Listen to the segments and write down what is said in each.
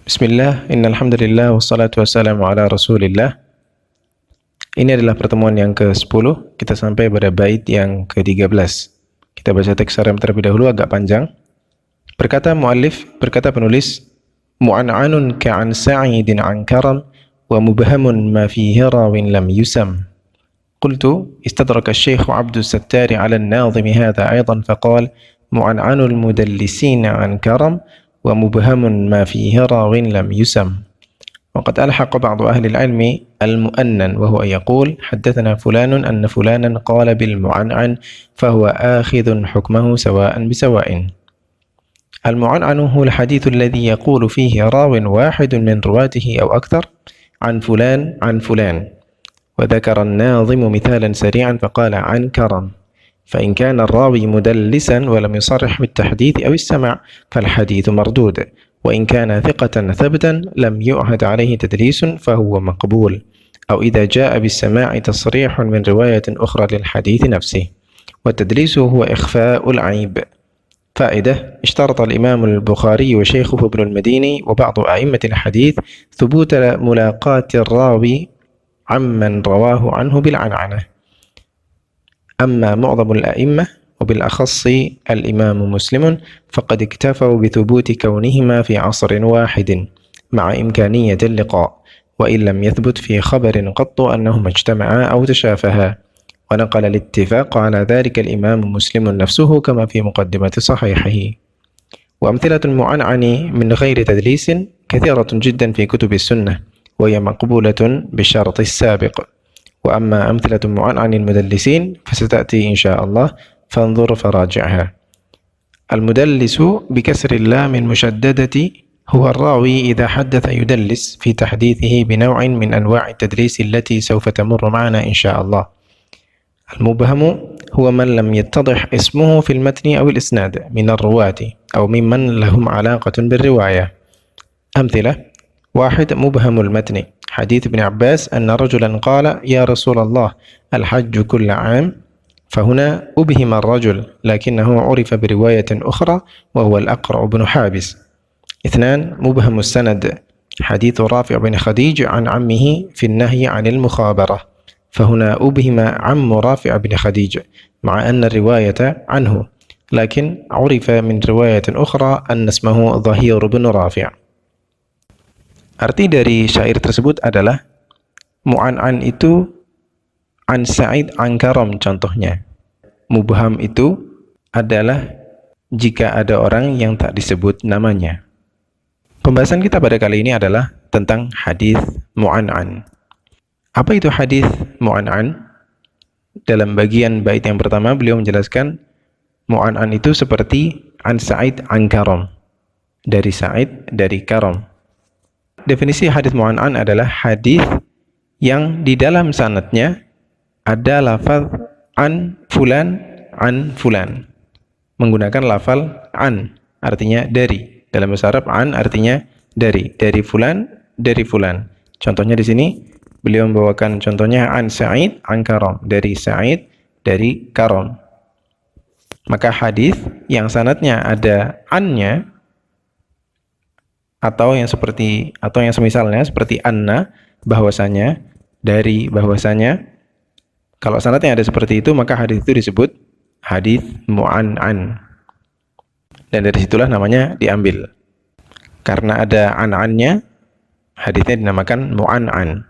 Bismillah, innal hamdalillah wassalatu wassalamu ala Rasulillah. Ini adalah pertemuan yang ke-10. Kita sampai pada bait yang ke-13. Kita baca teks saram terlebih dahulu, agak panjang. Berkata penulis, mu'an'anun ka'an sa'idin an karam wa mubhamun ma fihi rawin lam yusam. Qultu istadraka Syekh Abdus Sattari ala an-nazimi hadha aydan faqal mu'an'anul mudallisina an karam ومبهم ما فيه راو لم يسم. وقد ألحق بعض أهل العلم المؤنن وهو يقول حدثنا فلان أن فلانا قال بالمعنعن فهو آخذ حكمه سواء بسواء. المعنعن هو الحديث الذي يقول فيه راو واحد من رواته أو أكثر عن فلان عن فلان. وذكر الناظم مثالا سريعا فقال عن كرم. فإن كان الراوي مدلسا ولم يصرح بالتحديث أو السمع فالحديث مردود، وإن كان ثقة ثبتا لم يعهد عليه تدليس فهو مقبول، أو إذا جاء بالسماع تصريح من رواية أخرى للحديث نفسه. والتدليس هو إخفاء العيب. فائدة: اشترط الإمام البخاري وشيخه ابن المديني وبعض أئمة الحديث ثبوت ملاقاة الراوي عمن رواه عنه بالعنعنة. أما معظم الأئمة وبالأخص الإمام مسلم فقد اكتفوا بثبوت كونهما في عصر واحد مع إمكانية اللقاء، وإن لم يثبت في خبر قط أنهما اجتمعا أو تشافها. ونقل الاتفاق على ذلك الإمام مسلم نفسه كما في مقدمة صحيحه. وأمثلة المعنعن من غير تدليس كثيرة جدا في كتب السنة، وهي مقبولة بالشرط السابق. وأما أمثلة المعنعن المدلسين فستأتي إن شاء الله فانظر فراجعها. المدلس بكسر اللام المشددة هو الراوي إذا حدث يدلس في تحديثه بنوع من أنواع التدليس التي سوف تمر معنا إن شاء الله. المبهم هو من لم يتضح اسمه في المتن أو الإسناد من الرواة أو ممن لهم علاقة بالرواية. أمثلة: 1. مبهم المتن: حديث ابن عباس أن رجلا قال يا رسول الله الحج كل عام، فهنا أبهم الرجل لكنه عرف برواية أخرى وهو الأقرع بن حابس. 2. مبهم السند: حديث رافع بن خديج عن عمه في النهي عن المخابرة، فهنا أبهم عم رافع بن خديج مع أن الرواية عنه، لكن عرف من رواية أخرى أن اسمه ظهير بن رافع. Arti dari syair tersebut adalah mu'an'an itu an Sa'id an Karam contohnya. Mubham itu adalah jika ada orang yang tak disebut namanya. Pembahasan kita pada kali ini adalah tentang hadis mu'an'an. Apa itu hadis mu'an'an? Dalam bagian bait yang pertama beliau menjelaskan mu'an'an itu seperti an Sa'id an Karam. Dari Sa'id, dari Karam. Definisi hadis mu'an'an adalah hadis yang di dalam sanadnya ada lafaz an fulan, menggunakan lafaz an, artinya dari. Dalam bahasa Arab an artinya dari fulan, dari fulan. Contohnya di sini beliau membawakan contohnya an Sa'id an Karam, dari Sa'id, dari Karam. Maka hadis yang sanadnya ada annya atau yang semisalnya seperti anna, bahwasanya, dari, bahwasanya, kalau sanadnya ada seperti itu maka hadis itu disebut hadis mu'an'an, dan dari situlah namanya diambil. Karena ada an-annya, hadisnya dinamakan mu'an'an,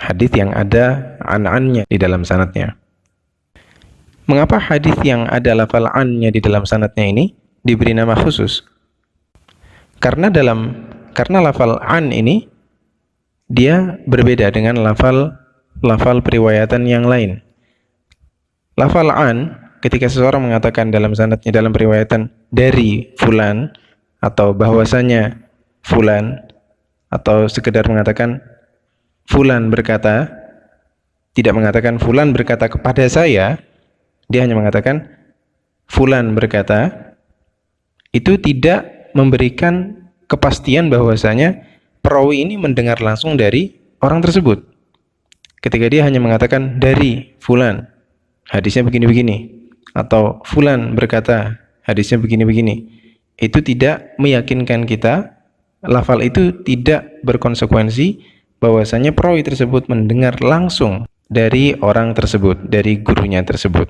hadis yang ada an-annya di dalam sanadnya. Mengapa hadis yang ada lafal annya di dalam sanadnya ini diberi nama khusus? Karena lafal an ini dia berbeda dengan lafal periwayatan yang lain. Lafal an ketika seseorang mengatakan dalam sanadnya, dalam periwayatan dari fulan, atau bahwasanya fulan, atau sekedar mengatakan fulan berkata, tidak mengatakan fulan berkata kepada saya, dia hanya mengatakan fulan berkata, itu tidak memberikan kepastian bahwasanya perawi ini mendengar langsung dari orang tersebut. Ketika dia hanya mengatakan dari fulan, hadisnya begini-begini, atau fulan berkata hadisnya begini-begini, itu tidak meyakinkan kita lafal itu tidak berkonsekuensi bahwasanya perawi tersebut mendengar langsung dari orang tersebut, dari gurunya tersebut.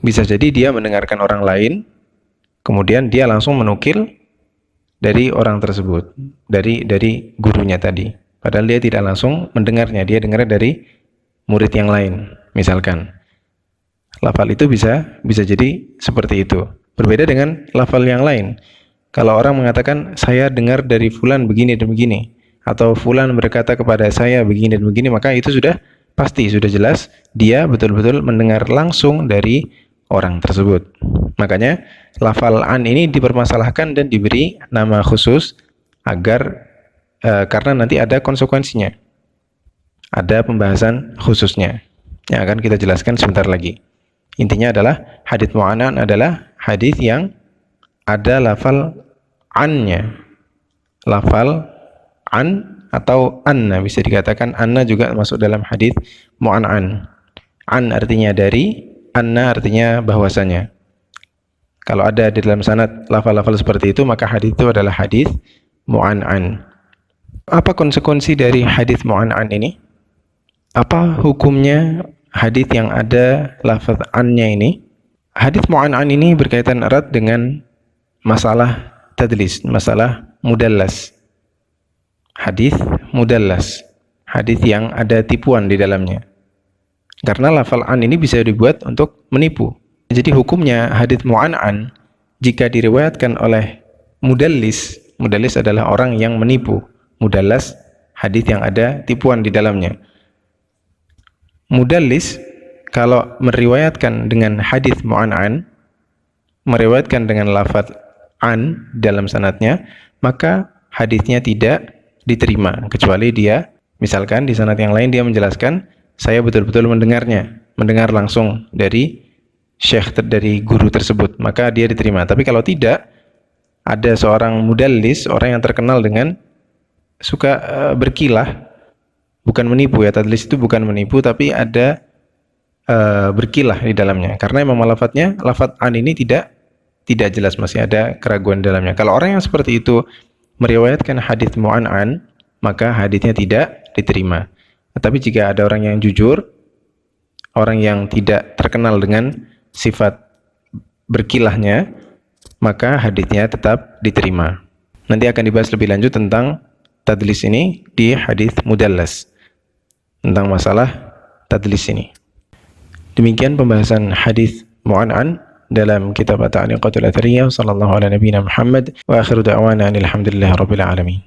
Bisa jadi dia mendengarkan orang lain, kemudian dia langsung menukil dari orang tersebut, dari gurunya tadi. Padahal dia tidak langsung mendengarnya, dia dengarnya dari murid yang lain, misalkan. Lafal itu bisa jadi seperti itu. Berbeda dengan lafal yang lain. Kalau orang mengatakan saya dengar dari fulan begini dan begini, atau fulan berkata kepada saya begini dan begini, maka itu sudah pasti, sudah jelas dia betul-betul mendengar langsung dari orang tersebut. Makanya lafal an ini dipermasalahkan dan diberi nama khusus agar karena nanti ada konsekuensinya, ada pembahasan khususnya yang akan kita jelaskan sebentar lagi. Intinya adalah hadits mu'an'an adalah hadits yang ada lafal annya, lafal an atau anna, bisa dikatakan anna juga masuk dalam hadits mu'an'an. An artinya dari, anna artinya bahwasanya. Kalau ada di dalam sanad lafal-lafal seperti itu, maka hadits itu adalah hadits mu'an'an. Apa konsekuensi dari hadits mu'an'an ini? Apa hukumnya hadits yang ada lafaz annya ini? Hadits mu'an'an ini berkaitan erat dengan masalah tadlis, masalah mudallas. Hadits mudallas, hadits yang ada tipuan di dalamnya. Karena lafal an ini bisa dibuat untuk menipu. Jadi hukumnya hadits mu'an'an jika diriwayatkan oleh mudallis, mudallis adalah orang yang menipu. Mudallas, hadits yang ada tipuan di dalamnya. Mudallis kalau meriwayatkan dengan hadits mu'an'an, meriwayatkan dengan lafaz an dalam sanadnya, maka haditsnya tidak diterima kecuali dia, misalkan di sanad yang lain dia menjelaskan saya betul-betul mendengarnya, mendengar langsung dari syekh, dari guru tersebut, maka dia diterima. Tapi kalau tidak, ada seorang mudallis, orang yang terkenal dengan suka berkilah, bukan menipu ya, tadlis itu bukan menipu, tapi ada berkilah di dalamnya. Karena memang lafadznya, lafadz an ini tidak jelas, masih ada keraguan di dalamnya. Kalau orang yang seperti itu meriwayatkan hadits mu'an'an, maka haditsnya tidak diterima. Tapi jika ada orang yang jujur, orang yang tidak terkenal dengan sifat berkilahnya, maka haditsnya tetap diterima. Nanti akan dibahas lebih lanjut tentang tadlis ini di hadits mudallas, tentang masalah tadlis ini. Demikian pembahasan hadits mu'an'an dalam kitab At-Ta'liqatul Athariyah. Sallallahu ala nabiyina Muhammad wa akhiru da'wana alhamdulillahi rabbil alamin.